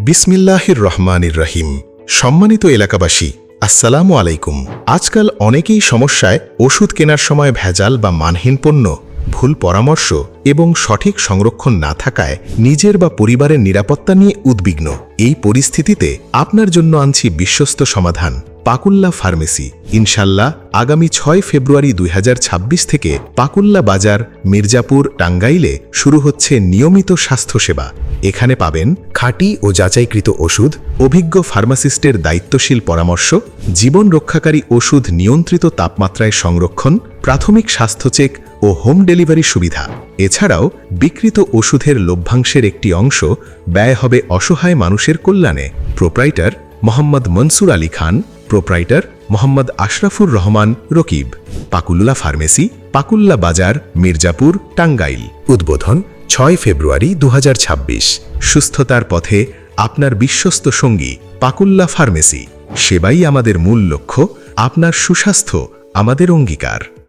বিসমিল্লাহির রহমানির রহিম। সম্মানিত এলাকাবাসী, আসসালামু আলাইকুম। আজকাল অনেকেই সমস্যায় ওষুধ কেনার সময় ভেজাল বা মানহীন পণ্য, ভুল পরামর্শ এবং সঠিক সংরক্ষণ না থাকায় নিজের বা পরিবারের নিরাপত্তা নিয়ে উদ্বিগ্ন। এই পরিস্থিতিতে আপনার জন্য আনছি বিশ্বস্ত সমাধান, পাকুল্লা ফার্মেসি। ইনশাল্লাহ আগামী 6 ফেব্রুয়ারি 2026 থেকে পাকুল্লা বাজার, মির্জাপুর, টাঙ্গাইলে শুরু হচ্ছে নিয়মিত স্বাস্থ্যসেবা। এখানে পাবেন খাঁটি ও যাচাইকৃত ওষুধ, অভিজ্ঞ ফার্মাসিস্টের দায়িত্বশীল পরামর্শ, জীবন রক্ষাকারী ওষুধ নিয়ন্ত্রিত তাপমাত্রায় সংরক্ষণ, প্রাথমিক স্বাস্থ্য চেক ও হোম ডেলিভারি সুবিধা। এছাড়াও বিকৃত ওষুধের লভ্যাংশের একটি অংশ ব্যয় হবে অসহায় মানুষের কল্যাণে। Proprietor Mohammad Mansur Ali Khan, proprietor Mohammad Ashrafur Rahman Rakib. Pakulla pharmacy, Pakulla বাজার, মির্জাপুর, টাঙ্গাইল। উদ্বোধন 6 ফেব্রুয়ারি 2026। সুস্থতার পথে আপনার বিশ্বস্ত সঙ্গী পাকুল্লা ফার্মেসি। সেবাই আমাদের মূল লক্ষ্য, আপনার সুস্বাস্থ্য আমাদের অঙ্গীকার।